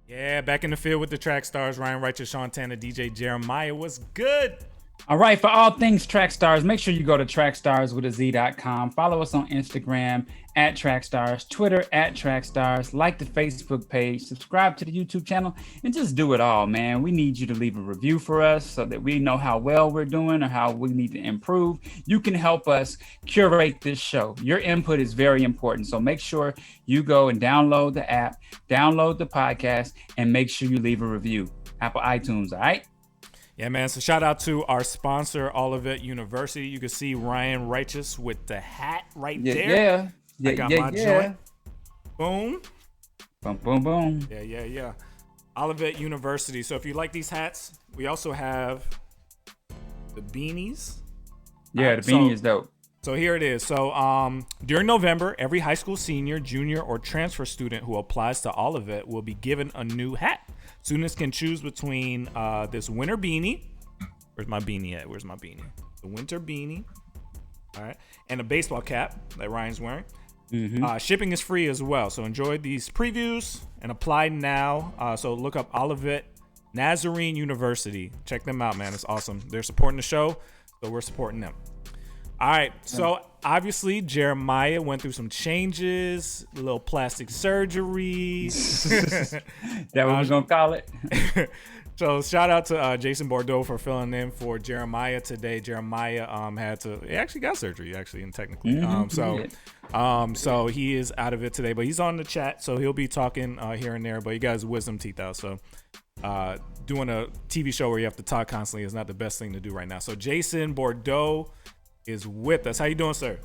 Yeah, back in the field with the Trackstarz, Ryan Righteous, Sean Tanner, DJ Jeremiah. What's good? All right, for all things Trackstarz, make sure you go to trackstarswithaz.com. Follow us on Instagram at Trackstarz, Twitter at Trackstarz, like the Facebook page, subscribe to the YouTube channel, and just do it all, man. We need you to leave a review for us so that we know how well we're doing or how we need to improve. You can help us curate this show. Your input is very important, so make sure you go and download the app, download the podcast, and make sure you leave a review. Apple iTunes, all right? Yeah, man. So shout out to our sponsor, Olivet University. You can see Ryan Righteous with the hat right there. Yeah. I got my joint. Boom. Boom, boom, boom. Yeah. Olivet University. So if you like these hats, we also have the beanies. Yeah, the beanie is dope. So here it is. So during November, every high school senior, junior, or transfer student who applies to Olivet will be given a new hat. Students can choose between this winter beanie. Where's my beanie at? The winter beanie. All right. And a baseball cap that Ryan's wearing. Mm-hmm. Shipping is free as well. So enjoy these previews and apply now. So look up Olivet Nazarene University. Check them out, man. It's awesome. They're supporting the show, so we're supporting them. All right, so obviously Jeremiah went through some changes, a little plastic surgery. That what we're gonna call it. So shout out to Jason Bordeaux for filling in for Jeremiah today. Jeremiah he actually got surgery technically. So he is out of it today, but he's on the chat, so he'll be talking here and there. But he got his wisdom teeth out, so doing a TV show where you have to talk constantly is not the best thing to do right now. So Jason Bordeaux is with us. How you doing, sir?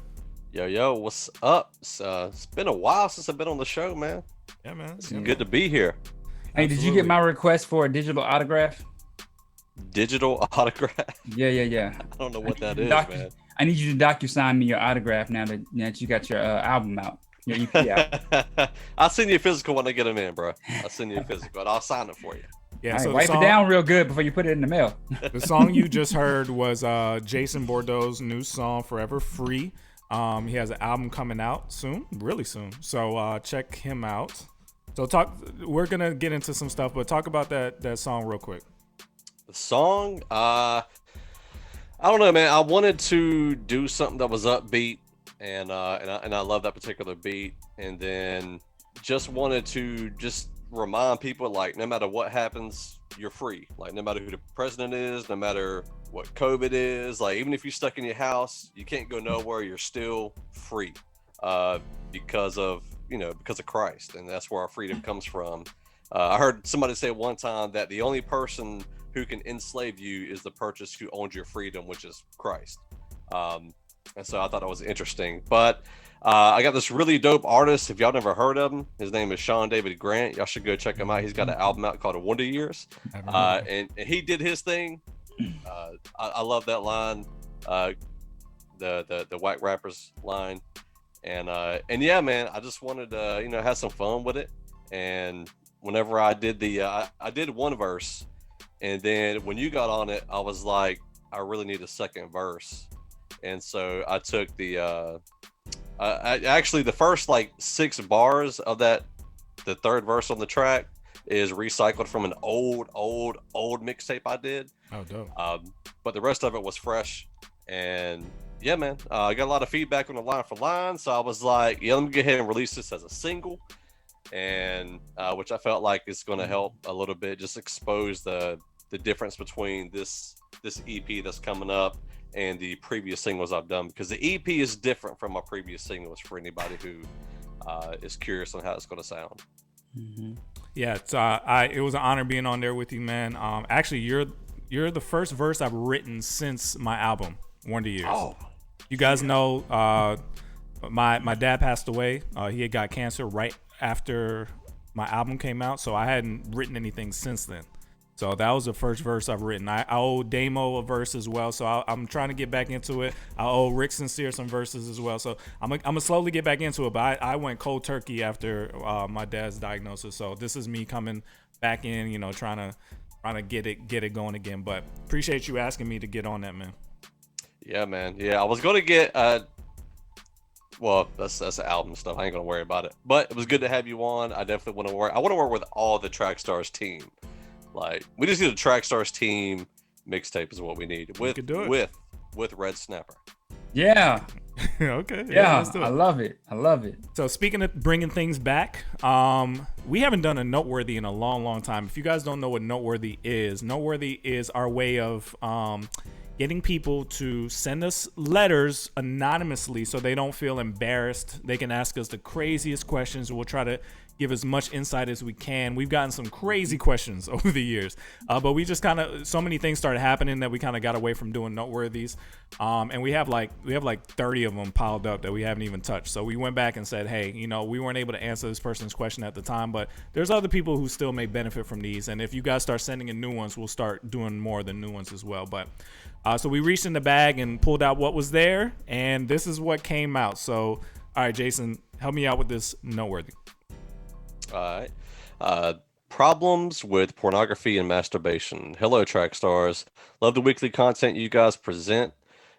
Yo, what's up? It's been a while since I've been on the show, man. Yeah, man. It's good to be here. Hey, Did you get my request for a digital autograph? Digital autograph? Yeah. I don't know what that is, man. I need you to DocuSign me your autograph now that you got your album out, your EP out. I'll send you a physical when I get them in, bro. I'll send you a physical, and I'll sign it for you. Yeah, so wipe it down real good before you put it in the mail. The song you just heard was Jason Bordeaux's new song, Forever Free. He has an album coming out soon, really soon. So check him out. So we're going to get into some stuff, but talk about that song real quick. The song, I don't know, man. I wanted to do something that was upbeat, and I love that particular beat. And then just wanted to remind people, like, no matter what happens, you're free. Like, no matter who the president is, no matter what COVID is, like, even if you're stuck in your house, you can't go nowhere, you're still free because of Christ. And that's where our freedom comes from. I heard somebody say one time that the only person who can enslave you is the person who owns your freedom, which is Christ. And so I thought that was interesting. But I got this really dope artist. If y'all never heard of him, his name is Sean David Grant. Y'all should go check him out. He's got an album out called Wonder Years. And he did his thing. I love that line, the white rappers line. And yeah, man, I just wanted to, have some fun with it. And whenever I did I did one verse, and then when you got on it, I was like, I really need a second verse. And so I took the actually the first like 6 bars of the third verse on the track is recycled from an old mixtape I did. Oh, dope. But the rest of it was fresh. And yeah, man, I got a lot of feedback on the line for line, so I was like, yeah, let me go ahead and release this as a single, and which I felt like is going to help a little bit, just expose the difference between this EP that's coming up and the previous singles I've done, because the EP is different from my previous singles for anybody who is curious on how it's going to sound. Mm-hmm. Yeah, it was an honor being on there with you, man. Actually, you're the first verse I've written since my album, Wonder Years. Oh, you guys know my dad passed away. He had got cancer right after my album came out, so I hadn't written anything since then. So that was the first verse I've written. I owe Damo a verse as well, so I'm trying to get back into it. I owe Rick Sincere some verses as well, so I'm gonna slowly get back into it. But I went cold turkey after my dad's diagnosis, so this is me coming back in, trying to get it going again. But appreciate you asking me to get on that, man. Yeah, man. Yeah, I was gonna get Well, that's album stuff. I ain't gonna worry about it. But it was good to have you on. I definitely want to work. I want to work with all the Trackstarz team. Like, we just need a Trackstarz team mixtape is what we need. We could do it. With Red Snapper. Yeah. Okay. Yeah. Let's do it. I love it. I love it. So speaking of bringing things back, we haven't done a noteworthy in a long, long time. If you guys don't know what noteworthy is our way of getting people to send us letters anonymously so they don't feel embarrassed. They can ask us the craziest questions. We'll try to give as much insight as we can. We've gotten some crazy questions over the years, but we just so many things started happening that we kind of got away from doing noteworthies. And we have like 30 of them piled up that we haven't even touched. So we went back and said, hey, we weren't able to answer this person's question at the time, but there's other people who still may benefit from these. And if you guys start sending in new ones, we'll start doing more of the new ones as well. But so we reached in the bag and pulled out what was there, and this is what came out. So, all right, Jason, help me out with this noteworthy. All right. Problems with pornography and masturbation. Hello, Trackstarz. Love the weekly content you guys present.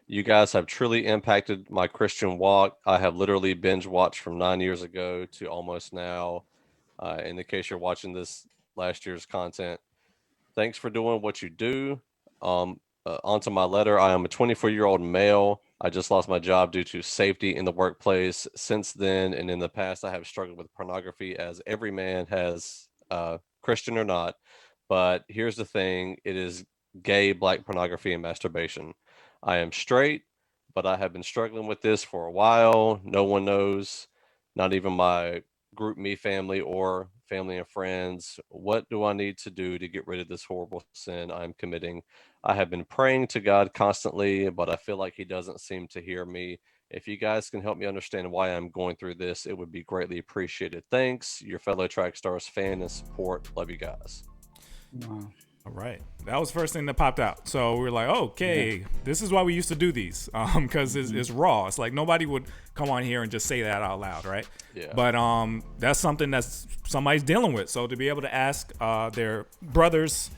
You guys have truly impacted my Christian walk. I have literally binge watched from 9 years ago to almost now. In the case you're watching this last year's content, thanks for doing what you do. Onto my letter. I am a 24-year-old male. I just lost my job due to safety in the workplace. Since then and in the past, I have struggled with pornography, as every man has, Christian or not. But here's the thing. It is gay, black pornography and masturbation. I am straight, but I have been struggling with this for a while. No one knows, not even my group me family or family and friends. What do I need to do to get rid of this horrible sin I'm committing? I have been praying to God constantly, but I feel like he doesn't seem to hear me. If you guys can help me understand why I'm going through this, it would be greatly appreciated. Thanks, your fellow Trackstarz fan and support. Love you guys. Wow. All right. That was the first thing that popped out. So we were like, okay, this is why we used to do these, because it's raw. It's like nobody would come on here and just say that out loud, right? Yeah. But that's something that's somebody's dealing with. So to be able to ask their brothers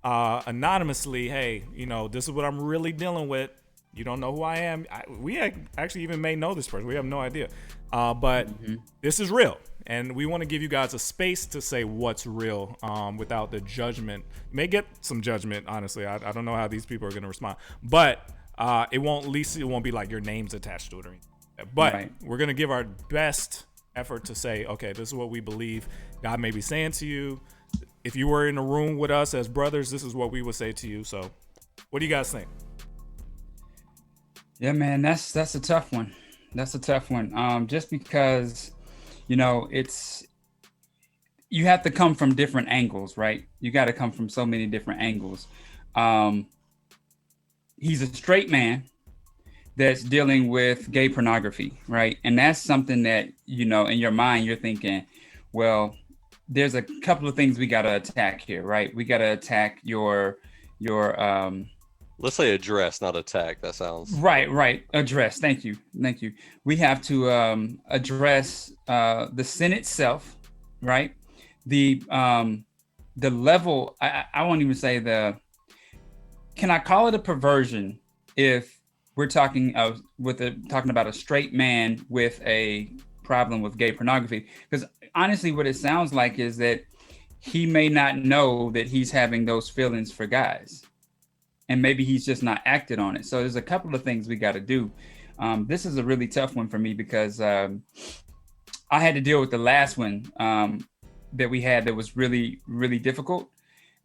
anonymously, hey, this is what I'm really dealing with. You don't know who I am. We actually even may know this person. We have no idea. But this is real. And we want to give you guys a space to say what's real without the judgment. You may get some judgment, honestly. I don't know how these people are going to respond. But it won't be like your name's attached to it or anything. But we're going to give our best effort to say, okay, this is what we believe God may be saying to you. If you were in a room with us as brothers, this is what we would say to you. So what do you guys think? Yeah, man, that's a tough one. That's a tough one. Just because, it's, you have to come from different angles, right? You got to come from so many different angles. He's a straight man that's dealing with gay pornography, right? And that's something that, in your mind, you're thinking, well, there's a couple of things we got to attack here, right? We got to attack your let's say address, not attack. That sounds right. Address. Thank you. We have to address the sin itself, right? The level. I won't even say can I call it a perversion if we're talking about a straight man with a problem with gay pornography? Because honestly, what it sounds like is that he may not know that he's having those feelings for guys. And maybe he's just not acted on it. So there's a couple of things we got to do. This is a really tough one for me because I had to deal with the last one that we had that was really, really difficult.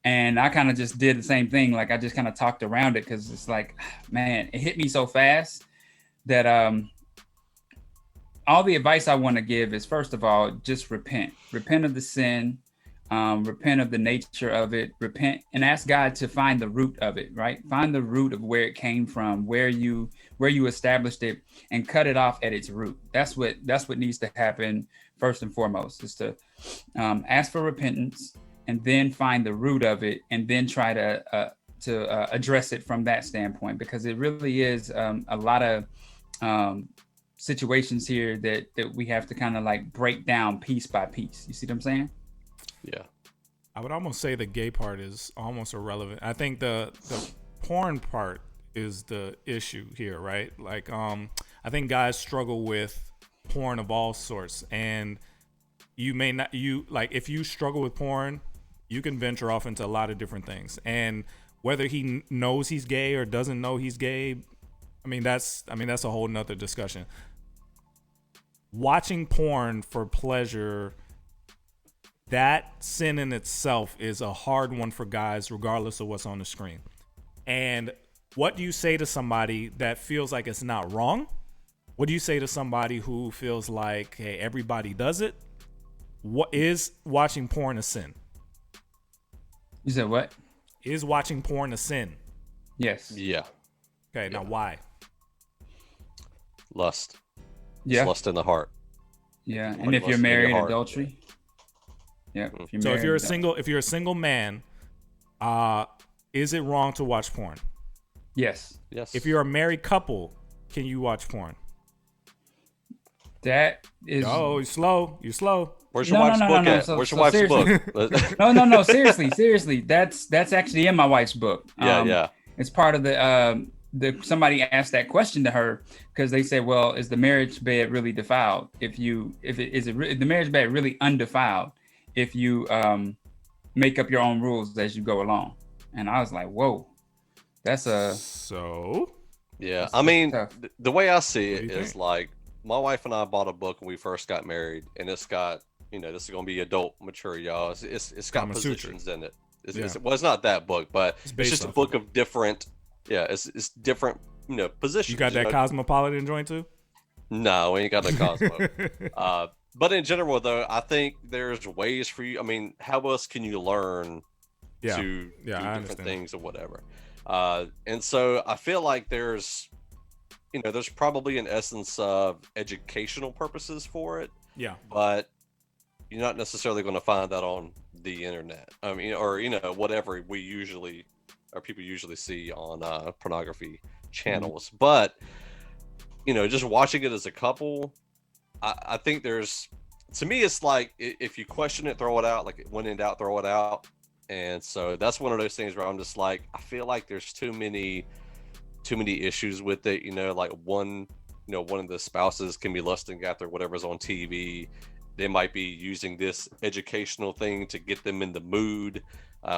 And I kind of just did the same thing. Like I just kind of talked around it because it's like, man, it hit me so fast that all the advice I want to give is, first of all, just repent of the sin. Repent of the nature of it, repent and ask God to find the root of it, right? Find the root of where it came from, where you established it, and cut it off at its root. That's what needs to happen first and foremost, is to ask for repentance and then find the root of it and then try to address it from that standpoint, because it really is a lot of situations here that we have to kind of like break down piece by piece. You see what I'm saying? Yeah. I would almost say the gay part is almost irrelevant. I think the porn part is the issue here, right? Like, I think guys struggle with porn of all sorts, and you may not, if you struggle with porn, you can venture off into a lot of different things. And whether he knows he's gay or doesn't know he's gay, that's a whole nother discussion. Watching porn for pleasure, that sin in itself is a hard one for guys, regardless of what's on the screen. And what do you say to somebody that feels like it's not wrong? What do you say to somebody who feels like, hey, everybody does it? What is watching porn a sin? You said what? Is watching porn a sin? Yes. Yeah. Okay, now why? Lust. Yeah. It's lust in the heart. Yeah, Pretty and if much you're in your married, heart. adultery. Yeah. So if you're a single man, is it wrong to watch porn? Yes. Yes. If you're a married couple, can you watch porn? That is. Oh, you're slow. You're slow. Where's your wife's book at? So- Where's your so wife's seriously. book? No. Seriously. That's actually in my wife's book. Yeah. It's part of the somebody asked that question to her because they said, well, is the marriage bed really defiled? If the marriage bed really undefiled if you make up your own rules as you go along? And I was like, whoa, that's a so. Yeah, that's tough. the way I see What do it you is think? like my wife and I bought a book when we first got married, and it's got, this is gonna be adult mature, y'all. It's got Kama Sutra. positions in it. Yeah. It's not that book, but it's based just a off book of of different. Yeah, it's different, positions. You got that Cosmopolitan joint too? No, we ain't got no Cosmo. But in general, though, I think there's ways for you. How else can you learn Yeah. to Yeah, do I different understand. things or whatever? And so I feel like there's probably an essence of educational purposes for it, Yeah. but you're not necessarily going to find that on the internet. Or whatever people usually see on pornography channels. Mm-hmm. But just watching it as a couple, I think to me, it's like if you question it, throw it out. Like when in doubt, throw it out. And so that's one of those things where I'm just like, I feel like there's too many issues with it. Like one of the spouses can be lusting after whatever's on TV. They might be using this educational thing to get them in the mood,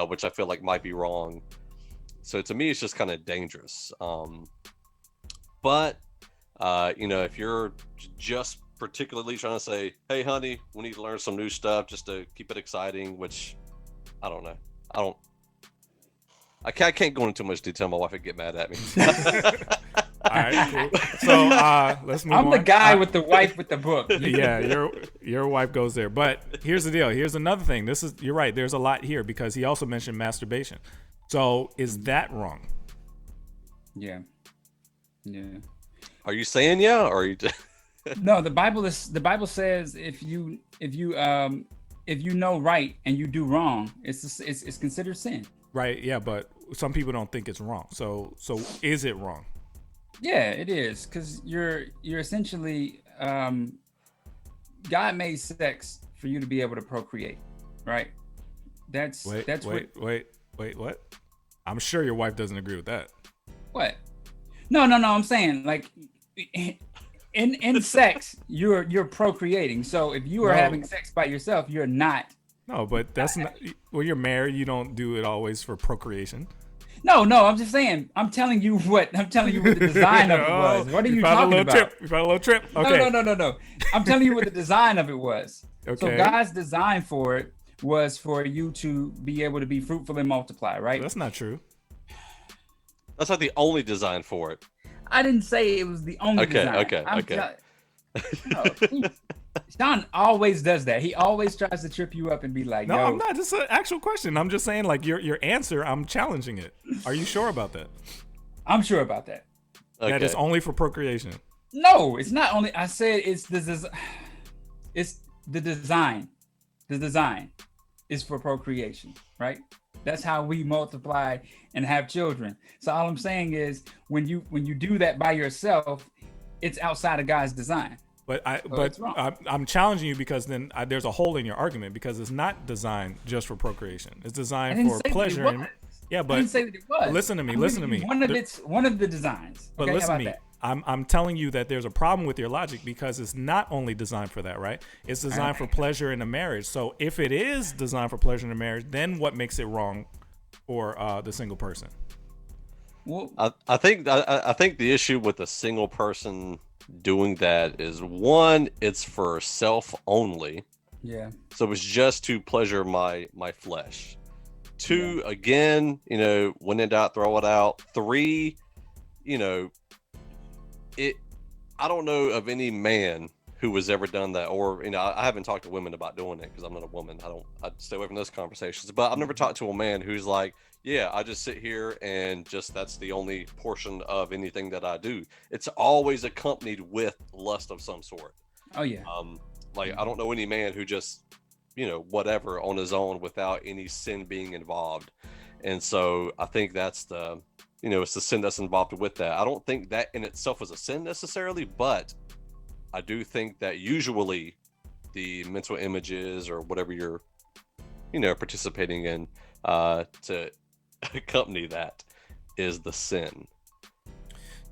which I feel like might be wrong. So to me, it's just kind of dangerous. But if you're just particularly trying to say, hey, honey, we need to learn some new stuff just to keep it exciting, which I don't know. I can't go into too much detail. My wife would get mad at me. All right, cool. So let's move on. I'm the guy with the wife with the book. Yeah, your wife goes there. But here's the deal. Here's another thing. You're right. There's a lot here because he also mentioned masturbation. So is that wrong? Yeah. Are you saying yeah, or are you? No, the Bible says if you know right and you do wrong, it's considered sin. Right. Yeah, but some people don't think it's wrong. So is it wrong? Yeah, it is, because you're essentially God made sex for you to be able to procreate, right? Wait, what? I'm sure your wife doesn't agree with that. What? No. I'm saying like in sex, you're procreating. So if you are having sex by yourself, you're not. No, but that's not. When you're married, you don't do it always for procreation. No, I'm just saying. I'm telling you what the design of it was. What are you talking about? You found a little trip. Okay. No. I'm telling you what the design of it was. Okay. So God's design for it was for you to be able to be fruitful and multiply, right? That's not true. That's not the only design for it. I didn't say it was the only design. Okay. Sean always does that. He always tries to trip you up and be like, No, yo. I'm not. Just an actual question. I'm just saying, like, your answer, I'm challenging it. Are you sure about that? I'm sure about that. Okay. That is only for procreation. No, it's not only. I said it's the design. The design is for procreation, right? That's how we multiply and have children. So all I'm saying is when you do that by yourself, it's outside of God's design. But it's wrong. I'm challenging you because then there's a hole in your argument because it's not designed just for procreation. It's designed for pleasure. Yeah, but I didn't say that it was. listen to me. One of the designs. But okay, listen how to me. about that? I'm telling you that there's a problem with your logic because it's not only designed for that, right? It's designed for pleasure in a marriage. So if it is designed for pleasure in a marriage, then what makes it wrong for the single person? Well, I think the issue with a single person doing that is, one, it's for self only, yeah. so it's just to pleasure my flesh. Two, again, when in doubt, throw it out. Three, it. I don't know of any man who has ever done that, or I haven't talked to women about doing it because I'm not a woman. I stay away from those conversations. But I've never talked to a man who's like, yeah, I just sit here and just that's the only portion of anything that I do. It's always accompanied with lust of some sort. Oh yeah. Like I don't know any man who just whatever on his own without any sin being involved. And so I think that's the it's the sin that's involved with that. I don't think that in itself is a sin necessarily, but I do think that usually the mental images or whatever you're participating in to accompany that is the sin.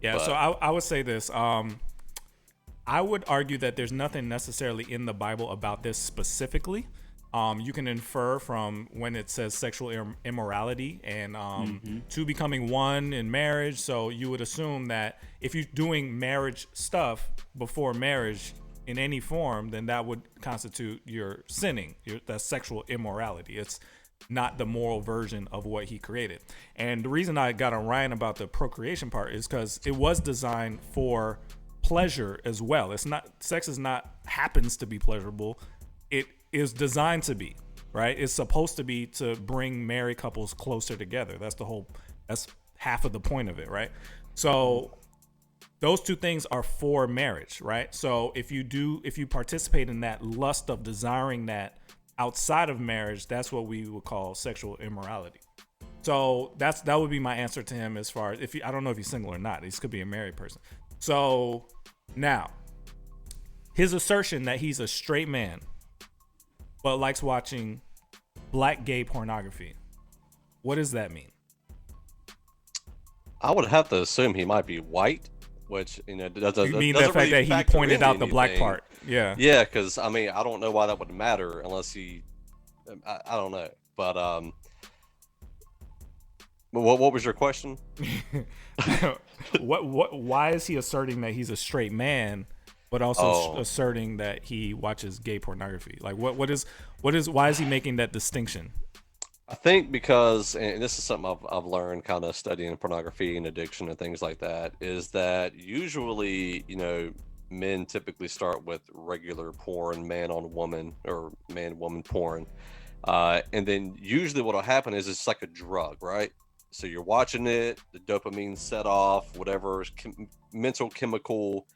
Yeah, so I would say this. I would argue that there's nothing necessarily in the Bible about this specifically. You can infer from when it says sexual immorality and two becoming one in marriage. So you would assume that if you're doing marriage stuff before marriage in any form, then that would constitute your sinning. That's sexual immorality. It's not the moral version of what he created. And the reason I got on Ryan about the procreation part is because it was designed for pleasure as well. It's not, sex is not happens to be pleasurable. It is designed to be, right? It's supposed to be to bring married couples closer together. That's half of the point of it, right? So those two things are for marriage, right? So if you participate in that lust of desiring that outside of marriage, that's what we would call sexual immorality. So that would be my answer to him as far as I don't know if he's single or not. This could be a married person. So now, his assertion that he's a straight man but likes watching black gay pornography, what does that mean? I would have to assume he might be white, which doesn't. You mean the fact that he pointed out the black part? Yeah. Yeah, because I don't know why that would matter unless he. I don't know, but what was your question? Why is he asserting that he's a straight man, but also asserting that he watches gay pornography? Like, why is he making that distinction? I think because, and this is something I've learned kind of studying pornography and addiction and things like that, is that usually, men typically start with regular porn, man on woman or man woman porn. And then usually what'll happen is it's like a drug, right? So you're watching it, the dopamine set off, whatever mental chemical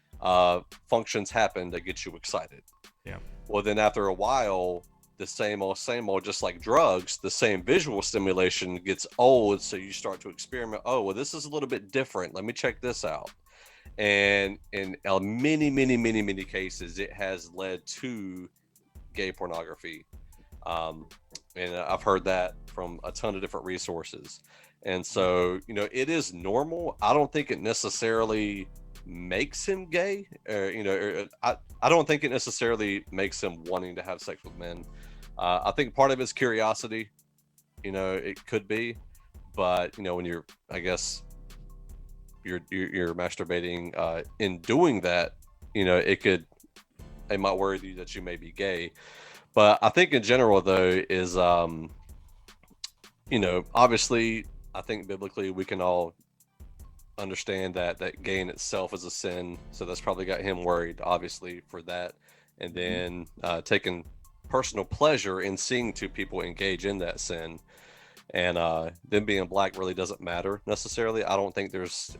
functions happen that get you excited. Yeah. Well, then after a while, the same old, just like drugs, the same visual stimulation gets old. So you start to experiment. Oh, well, this is a little bit different. Let me check this out. And in many cases, it has led to gay pornography. And I've heard that from a ton of different resources. And so, it is normal. I don't think it necessarily makes him gay. I don't think it necessarily makes him wanting to have sex with men. I think part of it's curiosity. It could be, but when you're, I guess, you're masturbating in doing that, it might worry you that you may be gay. But I think in general though is obviously I think biblically we can all understand that gay in itself is a sin, so that's probably got him worried obviously for that. And then taking personal pleasure in seeing two people engage in that sin, and them being black really doesn't matter necessarily. I don't think there's,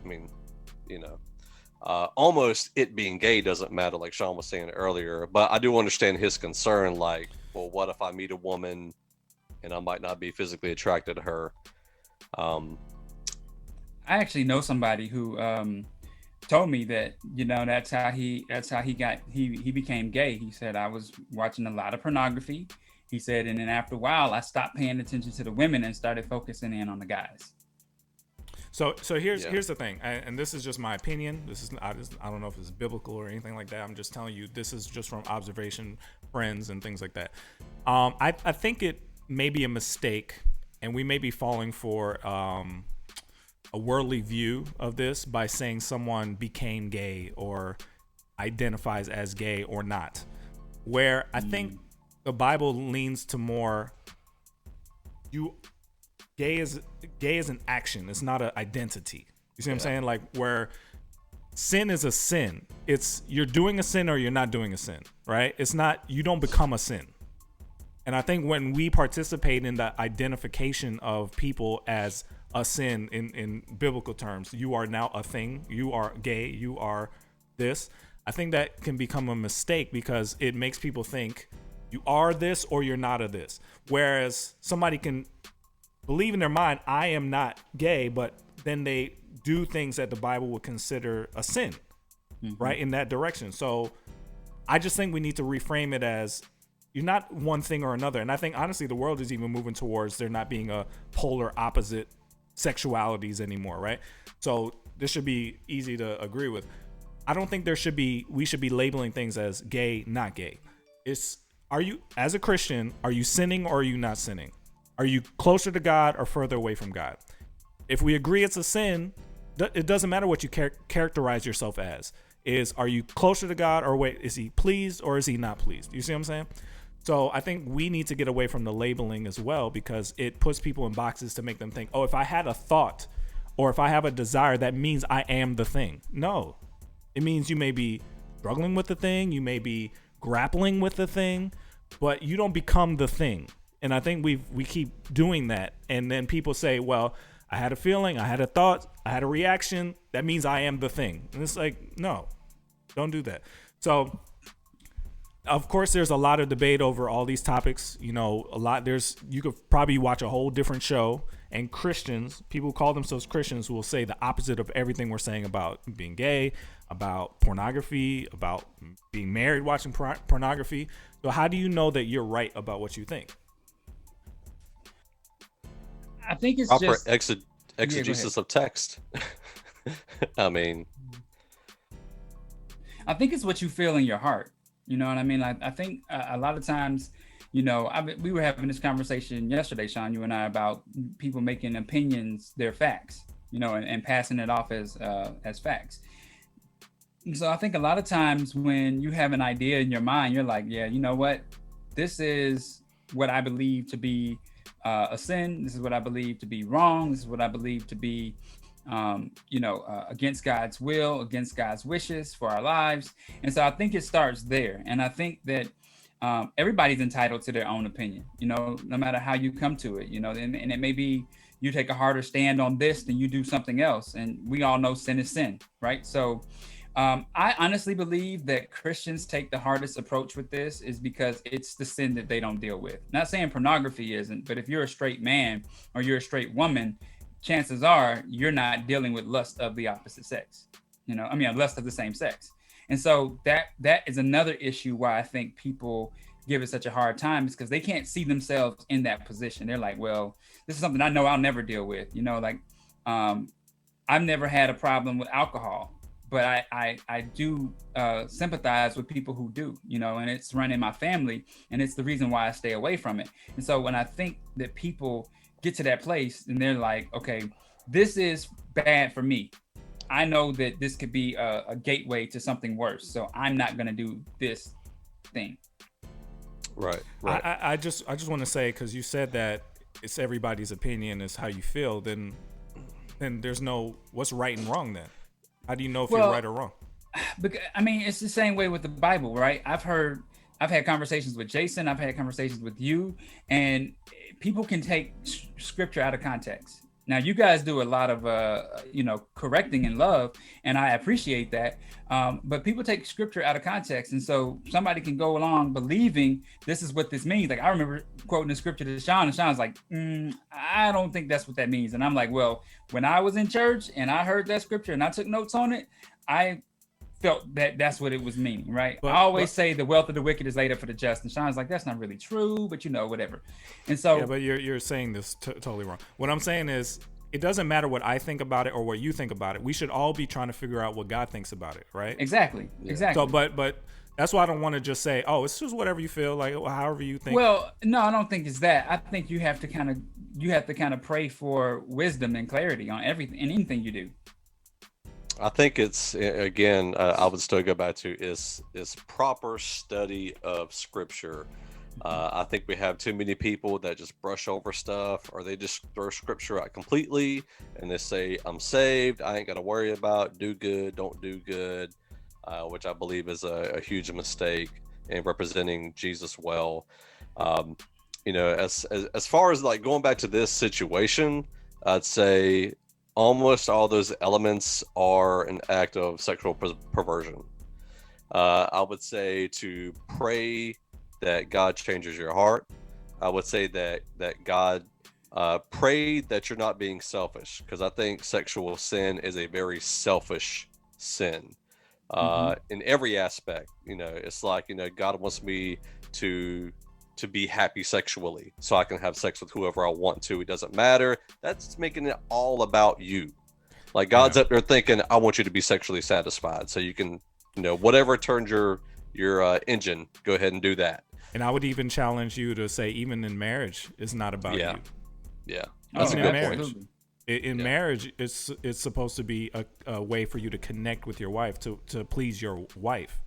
almost it being gay doesn't matter, like Sean was saying earlier. But I do understand his concern, like, well, what if I meet a woman and I might not be physically attracted to her? I actually know somebody who told me that that's how he became gay. He said, I was watching a lot of pornography. He said, and then after a while I stopped paying attention to the women and started focusing in on the guys. So here's the thing, and this is just my opinion. This is I don't know if it's biblical or anything like that. I'm just telling you, this is just from observation, friends, and things like that. I think it may be a mistake, and we may be falling for a worldly view of this by saying someone became gay or identifies as gay or not. Where I think the Bible leans to more, gay is an action. It's not an identity. You see what I'm saying? Like, where sin is a sin. It's you're doing a sin or you're not doing a sin, right? It's not, you don't become a sin. And I think when we participate in the identification of people as a sin in biblical terms, you are now a thing, you are gay, you are this. I think that can become a mistake because it makes people think you are this or you're not a this. Whereas somebody can believe in their mind, I am not gay, but then they do things that the Bible would consider a sin, right? In that direction. So I just think we need to reframe it as you're not one thing or another. And I think honestly, the world is even moving towards there not being a polar opposite sexualities anymore, right? So this should be easy to agree with. I don't think we should be labeling things as gay, not gay. Are you, as a Christian, are you sinning or are you not sinning? Are you closer to God or further away from God? If we agree it's a sin, it doesn't matter what you characterize yourself as. Are you closer to God or wait, is he pleased or is he not pleased? You see what I'm saying? So I think we need to get away from the labeling as well, because it puts people in boxes to make them think, oh, if I had a thought or if I have a desire, that means I am the thing. No, it means you may be struggling with the thing, you may be grappling with the thing, but you don't become the thing. And I think we keep doing that. And then people say, well, I had a feeling, I had a thought, I had a reaction. That means I am the thing. And it's like, no, don't do that. So, of course, there's a lot of debate over all these topics. You know, you could probably watch a whole different show, and Christians, people who call themselves Christians, will say the opposite of everything we're saying about being gay, about pornography, about being married, watching pornography. So how do you know that you're right about what you think? I think it's proper just exegesis of text. I mean, I think it's what you feel in your heart. You know what I mean? Like, I think a lot of times, you know, we were having this conversation yesterday, Sean, you and I, about people making opinions their facts, you know, and passing it off as facts. And so I think a lot of times when you have an idea in your mind, you're like, yeah, you know what? This is what I believe to be a sin. This is what I believe to be wrong. This is what I believe to be against God's will, against God's wishes for our lives. And so I think it starts there. And I think that everybody's entitled to their own opinion, you know, no matter how you come to it, you know, and it may be you take a harder stand on this than you do something else. And we all know sin is sin, right? So I honestly believe that Christians take the hardest approach with this is because it's the sin that they don't deal with. Not saying pornography isn't, but if you're a straight man or you're a straight woman, chances are you're not dealing with lust of the opposite sex, lust of the same sex. And so that is another issue why I think people give it such a hard time, is because they can't see themselves in that position. They're like, well, this is something I know I'll never deal with. You know, like I've never had a problem with alcohol, but I do sympathize with people who do, you know, and it's run in my family, and it's the reason why I stay away from it. And so when I think that people get to that place and they're like, okay, this is bad for me, I know that this could be a gateway to something worse, so I'm not going to do this thing. Right. I just want to say, because you said that it's everybody's opinion is how you feel, then there's no what's right and wrong then. How do you know if you're right or wrong? Because, I mean, it's the same way with the Bible, right? I've had conversations with Jason, I've had conversations with you, and people can take scripture out of context. Now, you guys do a lot of, correcting in love, and I appreciate that. But people take scripture out of context. And so somebody can go along believing this is what this means. Like, I remember quoting the scripture to Sean, and Sean's like, I don't think that's what that means. And I'm like, well, when I was in church and I heard that scripture and I took notes on it, I felt that that's what it was meaning, right? I always say the wealth of the wicked is laid up for the just, and Sean's like, that's not really true, but whatever. And so yeah, but you're saying this totally wrong. What I'm saying is, it doesn't matter what I think about it or what you think about it. We should all be trying to figure out what God thinks about it, right? Exactly. Exactly. So, but that's why I don't want to just say, oh, it's just whatever you feel, like however you think. Well, no, I don't think it's that. I think you have to kind of pray for wisdom and clarity on everything and anything you do. I think it's, again, I would still go back to is proper study of Scripture. I think we have too many people that just brush over stuff, or they just throw Scripture out completely, and they say, "I'm saved. I ain't got to worry about do good, don't do good," which I believe is a huge mistake in representing Jesus well. As far as like going back to this situation, I'd say almost all those elements are an act of sexual perversion. I would say to pray that God changes your heart. I would say that God, pray that you're not being selfish, because I think sexual sin is a very selfish sin in every aspect. It's like, God wants me to be happy sexually so I can have sex with whoever I want to. It doesn't matter. That's making it all about you. Like God's up there thinking, I want you to be sexually satisfied, so you can, whatever turns your engine, go ahead and do that. And I would even challenge you to say, even in marriage, it's not about you. Yeah, that's a good point. In marriage, it's supposed to be a way for you to connect with your wife, to please your wife.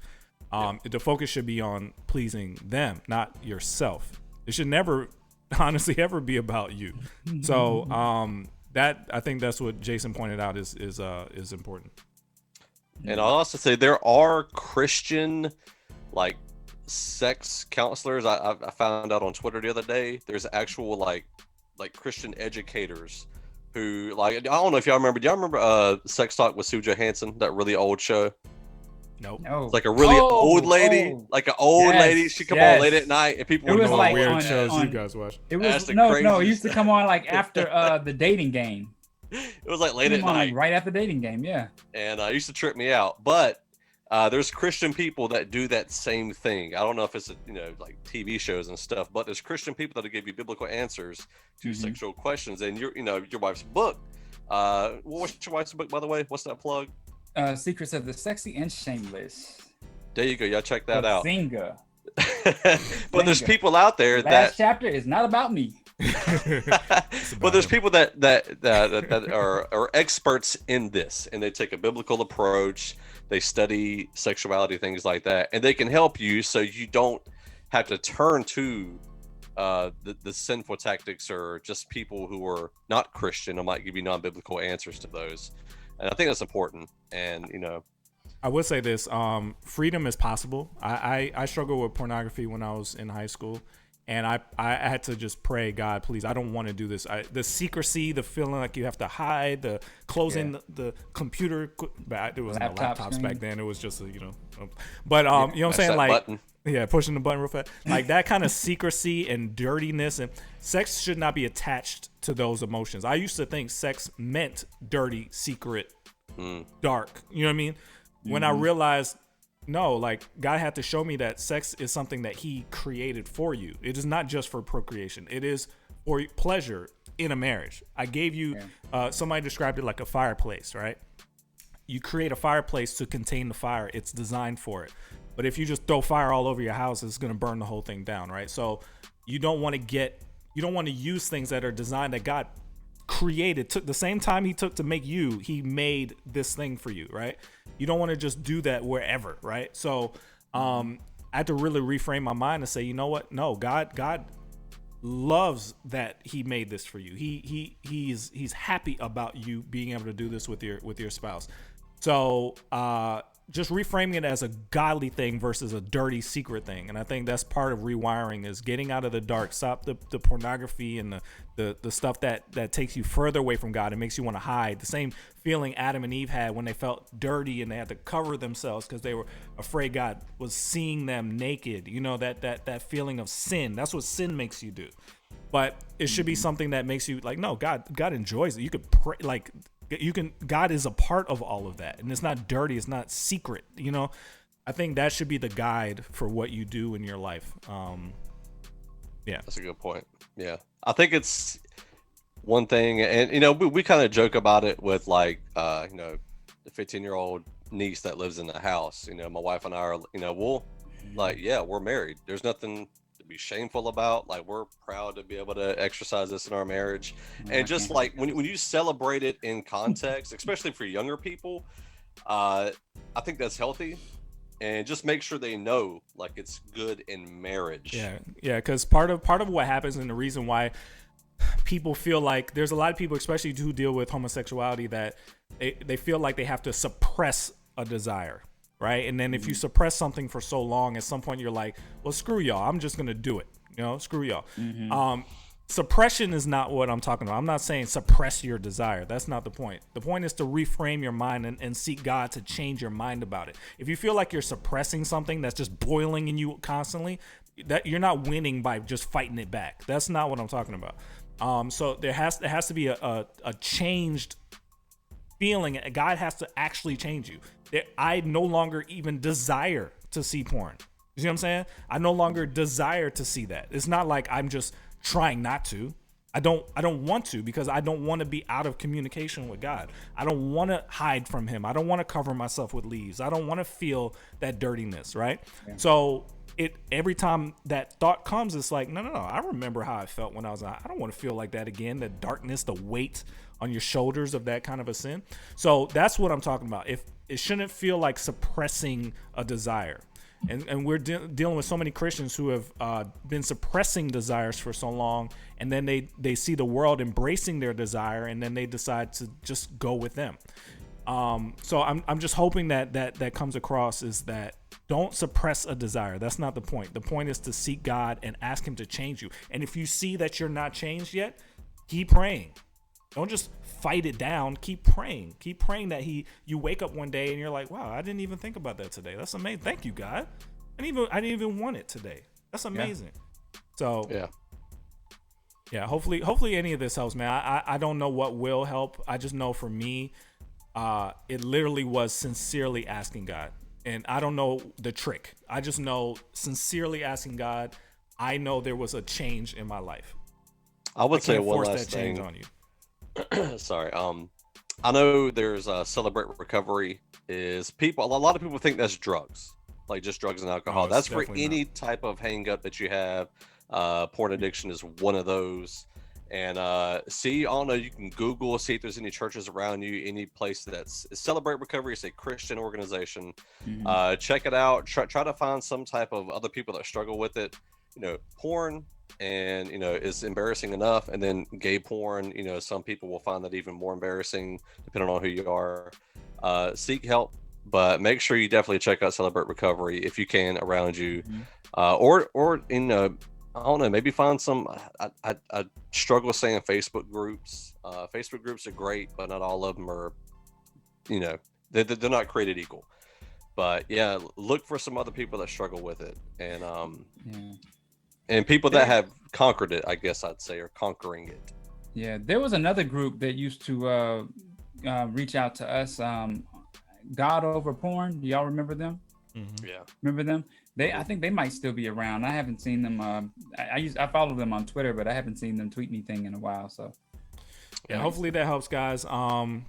The focus should be on pleasing them, not yourself. It should never, honestly, ever be about you. So that, I think that's what Jason pointed out is important. And I'll also say there are Christian, like, sex counselors. I found out on Twitter the other day. There's actual like Christian educators who, like, I don't know if y'all remember. Do y'all remember Sex Talk with Sue Johansson, that really old show? Nope. No. It's like a really old lady, like an old lady. She come on late at night, and people were doing like weird shows you guys watch. It was it used to come on like after the dating game. It was like late at night, like right after dating game, yeah. And it used to trip me out. But there's Christian people that do that same thing. I don't know if it's like TV shows and stuff, but there's Christian people that'll give you biblical answers to sexual questions. And your wife's book. What's your wife's book, by the way? What's that plug? Secrets of the Sexy and Shameless. There you go. Y'all check that out. Zinga. But there's people out there Last chapter is not about me. But there's people that are experts in this, and they take a biblical approach. They study sexuality, things like that, and they can help you so you don't have to turn to the sinful tactics, or just people who are not Christian. I might give you non-biblical answers to those, and I think that's important. And I would say this: freedom is possible. I struggled with pornography when I was in high school, and I had to just pray, God, please, I don't want to do this. The secrecy, the feeling like you have to hide, the closing the computer. There was no laptops back then. It was just but you know what I'm saying, like button. Yeah, pushing the button real fast, like that kind of secrecy and dirtiness. And sex should not be attached to those emotions. I used to think sex meant dirty, secret, dark. You know what I mean? When I realized, no, like God had to show me that sex is something that He created for you. It is not just for procreation. It is for pleasure in a marriage. I gave you, somebody described it like a fireplace, right? You create a fireplace to contain the fire. It's designed for it. But if you just throw fire all over your house, it's going to burn the whole thing down, right? So you don't want to use things that are designed, that God created, took the same time He took to make you, He made this thing for you, right? You don't want to just do that wherever, right? So I had to really reframe my mind and say, you know what? No, God loves that He made this for you. He's happy about you being able to do this with your spouse. So just reframing it as a godly thing versus a dirty secret thing. And I think that's part of rewiring, is getting out of the dark, stop the pornography and the stuff that takes you further away from God and makes you want to hide. The same feeling Adam and Eve had when they felt dirty and they had to cover themselves because they were afraid God was seeing them naked. That feeling of sin. That's what sin makes you do. But it should be something that makes you like, no, God enjoys it. You could pray, like, God is a part of all of that, and it's not dirty, it's not secret. I think that should be the guide for what you do in your life. Yeah, that's a good point. Yeah, I think it's one thing, and we kind of joke about it with like the 15-year-old niece that lives in the house. My wife and I are we'll like, yeah, we're married. There's nothing to be shameful about. Like, we're proud to be able to exercise this in our marriage. And just like when you celebrate it in context, especially for younger people, I think that's healthy. And just make sure they know, like, it's good in marriage. Yeah, because part of what happens, and the reason why people feel like there's a lot of people, especially who deal with homosexuality, that they feel like they have to suppress a desire, right? And then if you suppress something for so long, at some point you're like, well, screw y'all, I'm just gonna do it. Screw y'all. Suppression is not what I'm talking about. I'm not saying suppress your desire. That's not the point. The point is to reframe your mind and seek God to change your mind about it. If you feel like you're suppressing something that's just boiling in you constantly, that you're not winning by just fighting it back. That's not what I'm talking about. So there has to be a changed feeling. God has to actually change you. I no longer even desire to see porn. You see what I'm saying? I no longer desire to see that. It's not like I'm just trying not to. I don't want to, because I don't want to be out of communication with God. I don't want to hide from him. I don't want to cover myself with leaves. I don't want to feel that dirtiness, right? Yeah. So every time that thought comes, it's like, no. I remember how I felt when I was. I don't want to feel like that again. The darkness, the weight on your shoulders of that kind of a sin. So that's what I'm talking about. If it shouldn't feel like suppressing a desire. And we're dealing with so many Christians who have been suppressing desires for so long, and then they see the world embracing their desire, and then they decide to just go with them. So I'm just hoping that comes across, is that don't suppress a desire. That's not the point. The point is to seek God and ask him to change you. And if you see that you're not changed yet, keep praying. Don't just fight it down. Keep praying. Keep praying that you wake up one day and you're like, wow, I didn't even think about that today. That's amazing. Thank you, God. I didn't even want it today. That's amazing. Yeah. So yeah. Hopefully any of this helps, man. I don't know what will help. I just know for me, it literally was sincerely asking God, and I don't know the trick. I just know sincerely asking God. I know there was a change in my life. I would say one last that thing. Change on you. Sorry. I know there's Celebrate Recovery. A lot of people think that's drugs, like just drugs and alcohol. That's for any type of hang up that you have. Porn addiction is one of those. And I don't know, you can Google, see if there's any churches around you, any place that's Celebrate Recovery. It's a Christian organization. Check it out. Try to find some type of other people that struggle with it. Porn, and is embarrassing enough, and then gay porn, some people will find that even more embarrassing depending on who you are. Seek help, but make sure you definitely check out Celebrate Recovery if you can around you. Or I don't know, maybe find some. I struggle saying Facebook groups. Facebook groups are great, but not all of them are, they're not created equal. But yeah, look for some other people that struggle with it, and and people that have conquered it, I guess I'd say, or conquering it. Yeah, there was another group that used to reach out to us, God Over Porn. Do y'all remember them? Mm-hmm. Yeah. Remember them? I think they might still be around. I haven't seen them. I follow them on Twitter, but I haven't seen them tweet anything in a while. So yeah, hopefully that helps, guys.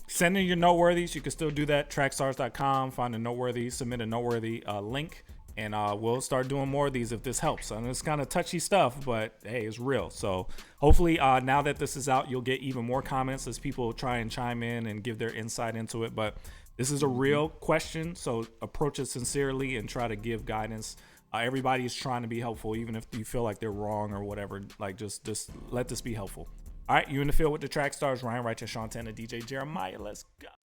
Send in your noteworthies. You can still do that. Trackstarz.com. Find a noteworthy. Submit a noteworthy link. And we'll start doing more of these if this helps. And it's kind of touchy stuff, but hey, it's real. So hopefully now that this is out, you'll get even more comments as people try and chime in and give their insight into it. But this is a real question, so approach it sincerely and try to give guidance. Everybody is trying to be helpful, even if you feel like they're wrong or whatever. Like just let this be helpful. All right, you in the field with the Trackstarz, Ryan Righteous, Sean Tanner, DJ Jeremiah. Let's go.